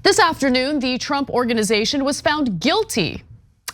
This afternoon, the Trump Organization was found guilty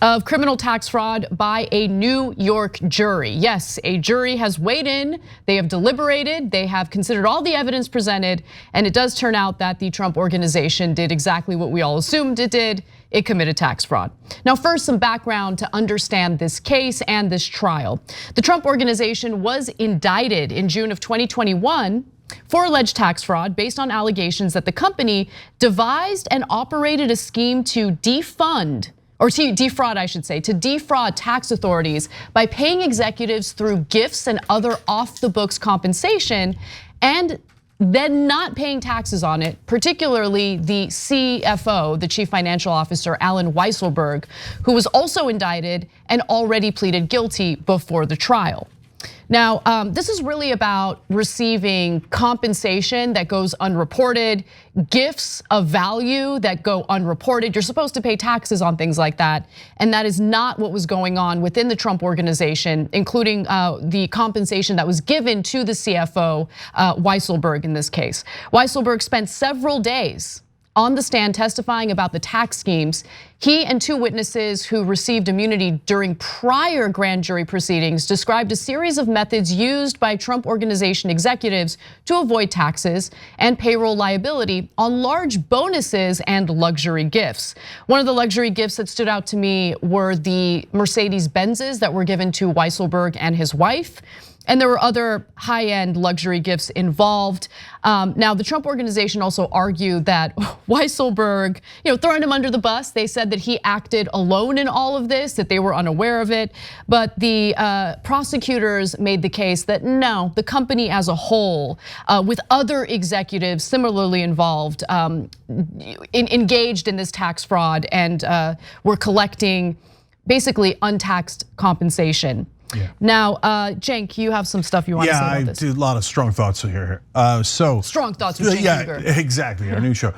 of criminal tax fraud by a New York jury. Yes, a jury has weighed in, they have deliberated, they have considered all the evidence presented, and it does turn out that the Trump Organization did exactly what we all assumed it did. It committed tax fraud. Now, first, some background to understand this case and this trial. The Trump Organization was indicted in June of 2021 for alleged tax fraud based on allegations that the company devised and operated a scheme to defraud, I should say, to defraud tax authorities by paying executives through gifts and other off-the-books compensation and then not paying taxes on it, particularly the CFO, the Chief Financial Officer, Alan Weisselber, who was also indicted and already pleaded guilty before the trial. Now, this is really about receiving compensation that goes unreported, gifts of value that go unreported. You're supposed to pay taxes on things like that, and that is not what was going on within the Trump Organization, including the compensation that was given to the CFO, Weisselber in this case. Weisselber spent several days on the stand testifying about the tax schemes. He and two witnesses who received immunity during prior grand jury proceedings described a series of methods used by Trump Organization executives to avoid taxes and payroll liability on large bonuses and luxury gifts. One of the luxury gifts that stood out to me were the Mercedes-Benzes that were given to Weisselber and his wife. And there were other high-end luxury gifts involved. Now, the Trump Organization also argued that Weisselber, throwing him under the bus, they said that he acted alone in all of this, that they were unaware of it. But the prosecutors made the case that no, the company as a whole, with other executives similarly involved, engaged in this tax fraud and were collecting basically untaxed compensation. Yeah. Now, Cenk, you have some stuff you want to say about this. Yeah, I do a lot of strong thoughts here. Strong thoughts with Cenk Uygur. Yeah, exactly, our new show.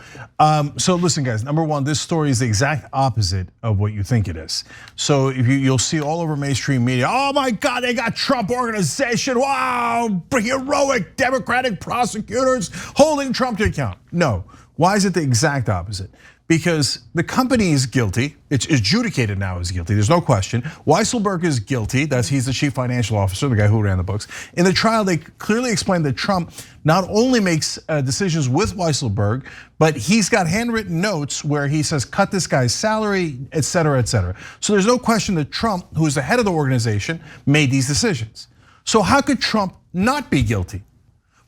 So listen, guys, number one, this story is the exact opposite of what you think it is. So if you'll see all over mainstream media, oh my God, they got Trump Organization, wow, heroic Democratic prosecutors holding Trump to account. No, why is it the exact opposite? Because the company is guilty, it's adjudicated now as guilty, there's no question. Weisselber is guilty, he's the Chief Financial Officer, the guy who ran the books. In the trial, they clearly explained that Trump not only makes decisions with Weisselber, but he's got handwritten notes where he says, cut this guy's salary, et cetera, et cetera. So there's no question that Trump, who is the head of the organization, made these decisions. So how could Trump not be guilty?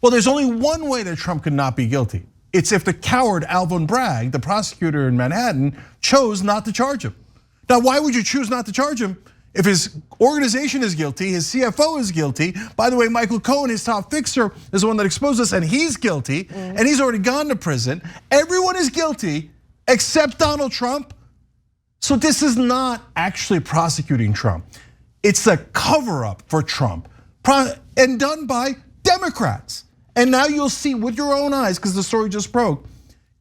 Well, there's only one way that Trump could not be guilty. It's if the coward Alvin Bragg, the prosecutor in Manhattan, chose not to charge him. Now, why would you choose not to charge him? If his organization is guilty, his CFO is guilty. By the way, Michael Cohen, his top fixer, is the one that exposed us, and he's guilty, and he's already gone to prison. Everyone is guilty except Donald Trump. So this is not actually prosecuting Trump. It's a cover-up for Trump, and done by Democrats. And now you'll see with your own eyes, because the story just broke,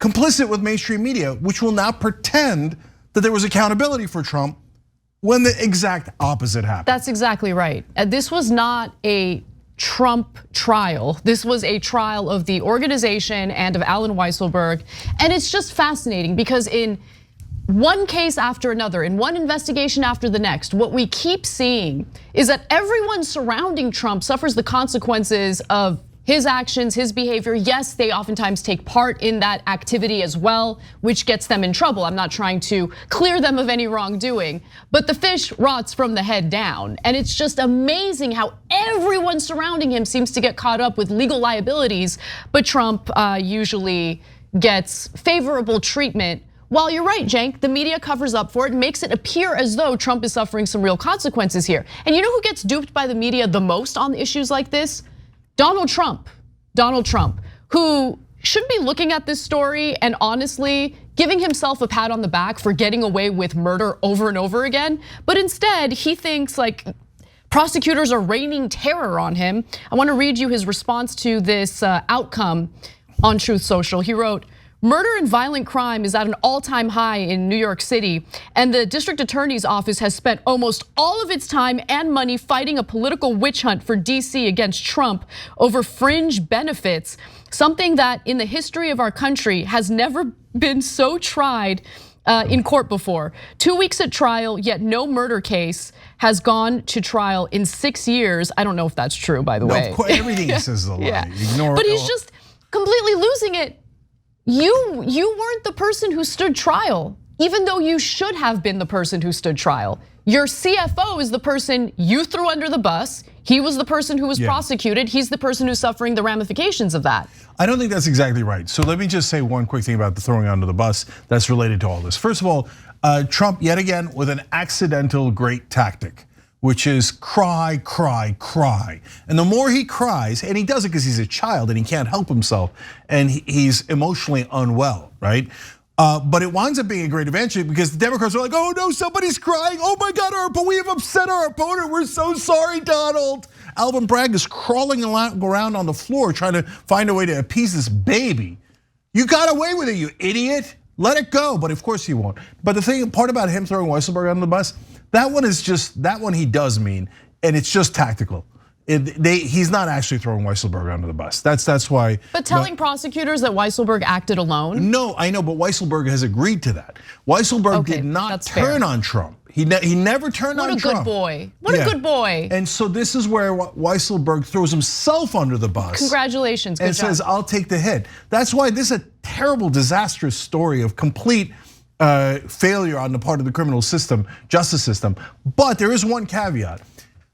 complicit with mainstream media, which will now pretend that there was accountability for Trump when the exact opposite happened. That's exactly right. This was not a Trump trial. This was a trial of the organization and of Alan Weisselber. And it's just fascinating because in one case after another, in one investigation after the next, what we keep seeing is that everyone surrounding Trump suffers the consequences of his actions, his behavior. Yes, they oftentimes take part in that activity as well, which gets them in trouble. I'm not trying to clear them of any wrongdoing, but the fish rots from the head down. And it's just amazing how everyone surrounding him seems to get caught up with legal liabilities, but Trump usually gets favorable treatment. While you're right, Cenk, the media covers up for it and makes it appear as though Trump is suffering some real consequences here. And you know who gets duped by the media the most on issues like this? Donald Trump, who should be looking at this story and honestly giving himself a pat on the back for getting away with murder over and over again. But instead, he thinks like prosecutors are raining terror on him. I want to read you his response to this outcome on Truth Social. He wrote, Murder and violent crime is at an all-time high in New York City, and the district attorney's office has spent almost all of its time and money fighting a political witch hunt for DC against Trump over fringe benefits, something that in the history of our country has never been so tried in court before. 2 weeks at trial, yet no murder case has gone to trial in 6 years. I don't know if that's true, by the way. Of course, everything he says is a lie. Yeah. Ignore but he's just completely losing it. You weren't the person who stood trial, even though you should have been the person who stood trial. Your CFO is the person you threw under the bus. He was the person who was prosecuted. He's the person who's suffering the ramifications of that. I don't think that's exactly right. So let me just say one quick thing about the throwing under the bus that's related to all this. First of all, Trump yet again with an accidental great tactic, which is cry, cry, cry. And the more he cries, and he does it because he's a child and he can't help himself, and he's emotionally unwell, right? But it winds up being a great advantage because the Democrats are like, oh no, somebody's crying. Oh my God, but we have upset our opponent. We're so sorry, Donald. Alvin Bragg is crawling around on the floor trying to find a way to appease this baby. You got away with it, you idiot. Let it go, but of course he won't. But the part about him throwing Weisselber under the bus, that one he does mean, and it's just tactical. He's not actually throwing Weisselberg under the bus. That's why. But telling prosecutors that Weisselberg acted alone? No, I know, but Weisselberg has agreed to that. Weisselberg did not turn on Trump. He never turned on Trump. What a good boy. What a good boy. And so this is where Weisselberg throws himself under the bus. Congratulations, good job. And says, I'll take the hit. That's why this is a terrible, disastrous story of complete failure on the part of the criminal system, justice system. But there is one caveat.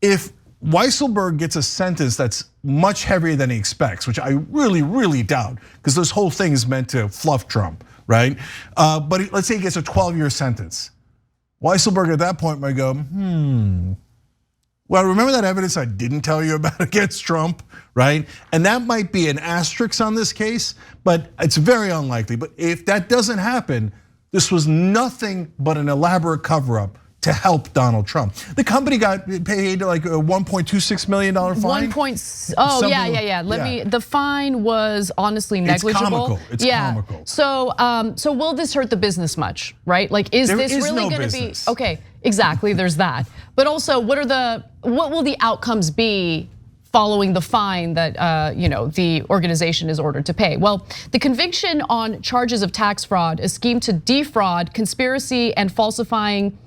If Weisselberg gets a sentence that's much heavier than he expects, which I really, really doubt, because this whole thing is meant to fluff Trump, right? But let's say he gets a 12-year sentence. Weisselberg at that point might go, well, remember that evidence I didn't tell you about against Trump, right? And that might be an asterisk on this case, but it's very unlikely. But if that doesn't happen, this was nothing but an elaborate cover-up to help Donald Trump. The company got paid like a $1.26 million fine. The fine was honestly negligible. It's comical. So will this hurt the business much, right? Like, is this really going to be okay? Exactly. There's that. But also, what will the outcomes be following the fine that the organization is ordered to pay? Well, the conviction on charges of tax fraud, a scheme to defraud, conspiracy, and falsifying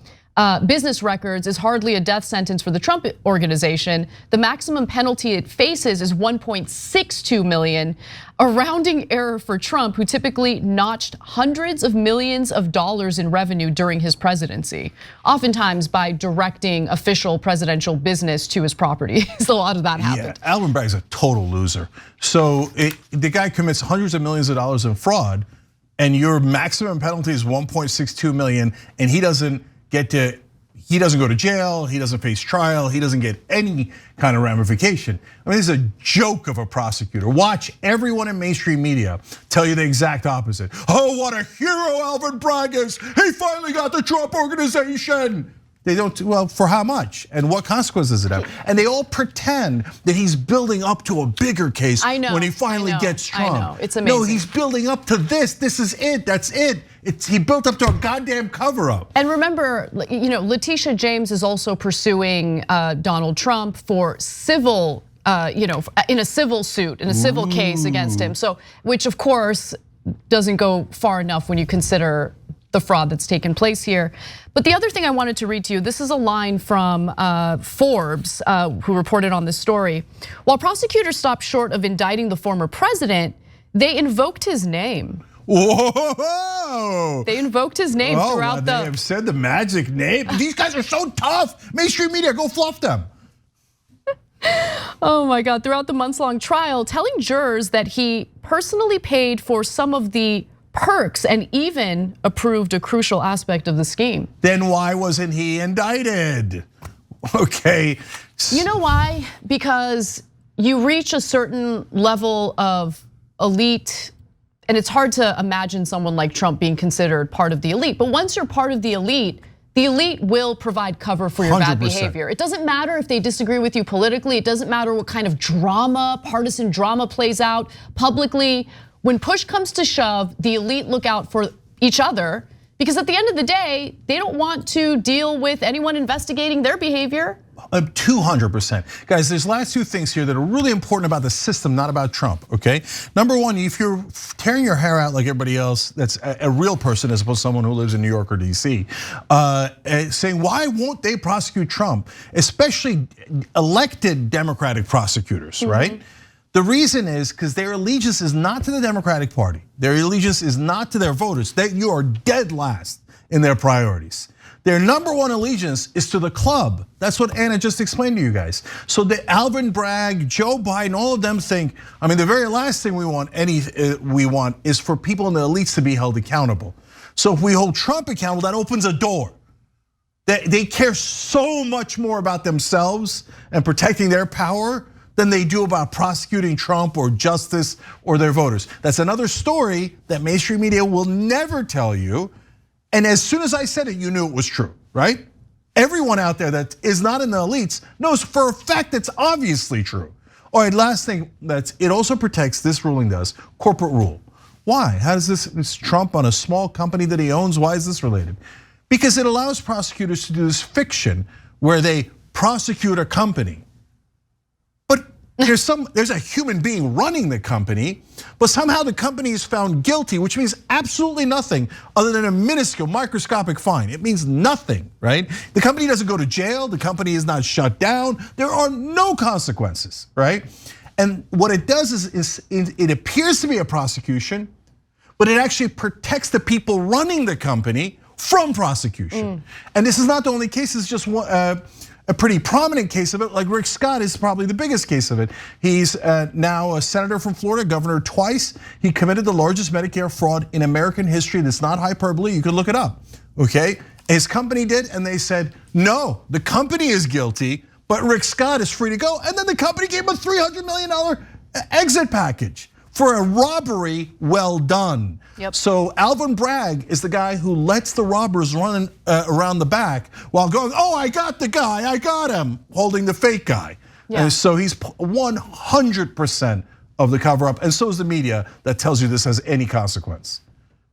business records is hardly a death sentence for the Trump organization. The maximum penalty it faces is $1.62 million, a rounding error for Trump, who typically notched hundreds of millions of dollars in revenue during his presidency, oftentimes by directing official presidential business to his property. So a lot of that happened. Yeah, Alvin Bragg is a total loser. So the guy commits hundreds of millions of dollars in fraud, and your maximum penalty is $1.62 million, and he doesn't go to jail, he doesn't face trial, he doesn't get any kind of ramification. I mean, this is a joke of a prosecutor. Watch everyone in mainstream media tell you the exact opposite. Oh, what a hero Alvin Bragg is. He finally got the Trump organization. They don't, well, for how much? And what consequences does it have? And they all pretend that he's building up to a bigger case when he finally gets Trump. I know, it's amazing. No, he's building up to this. This is it, that's it. He built up to a goddamn cover up. And remember, Letitia James is also pursuing Donald Trump for civil, in a civil suit, in a civil case against him. So, which of course doesn't go far enough when you consider the fraud that's taken place here. But the other thing I wanted to read to you, this is a line from Forbes, who reported on this story. While prosecutors stopped short of indicting the former president, they invoked his name. Whoa! They invoked his name throughout they have said the magic name. These guys are so tough. Mainstream media, go fluff them. Oh my God, throughout the months-long trial, telling jurors that he personally paid for some of the perks and even approved a crucial aspect of the scheme. Then why wasn't he indicted? Okay. You know why? Because you reach a certain level of elite, and it's hard to imagine someone like Trump being considered part of the elite. But once you're part of the elite will provide cover for your 100%. Bad behavior. It doesn't matter if they disagree with you politically. It doesn't matter what kind of drama, partisan drama plays out publicly. When push comes to shove, the elite look out for each other, because at the end of the day, they don't want to deal with anyone investigating their behavior. 200%. Guys, there's last two things here that are really important about the system, not about Trump, okay? Number one, if you're tearing your hair out like everybody else, that's a real person as opposed to someone who lives in New York or DC, saying why won't they prosecute Trump, especially elected Democratic prosecutors, right? The reason is because their allegiance is not to the Democratic Party. Their allegiance is not to their voters. You are dead last in their priorities. Their number one allegiance is to the club. That's what Anna just explained to you guys. So the Alvin Bragg, Joe Biden, all of them think, I mean, the very last thing we want is for people in the elites to be held accountable. So if we hold Trump accountable, that opens a door. They care so much more about themselves and protecting their power than they do about prosecuting Trump or justice or their voters. That's another story that mainstream media will never tell you. And as soon as I said it, you knew it was true, right? Everyone out there that is not in the elites knows for a fact it's obviously true. All right, last thing, it also protects, this ruling does, corporate rule. Why? How does this Trump on a small company that he owns, why is this related? Because it allows prosecutors to do this fiction where they prosecute a company. There's a human being running the company, but somehow the company is found guilty, which means absolutely nothing other than a minuscule microscopic fine. It means nothing, right? The company doesn't go to jail, the company is not shut down, there are no consequences, right? And what it does is it appears to be a prosecution, but it actually protects the people running the company from prosecution. And this is not the only case, it's just a pretty prominent case of it, like Rick Scott is probably the biggest case of it. He's now a senator from Florida, governor twice. He committed the largest Medicare fraud in American history. That's not hyperbole, you can look it up, okay? His company did, and they said, no, the company is guilty, but Rick Scott is free to go. And then the company gave him a $300 million exit package for a robbery well done. So Alvin Bragg is the guy who lets the robbers run around the back while going, oh, I got the guy, I got him, holding the fake guy. And so he's 100% of the cover up, and so is the media that tells you this has any consequence.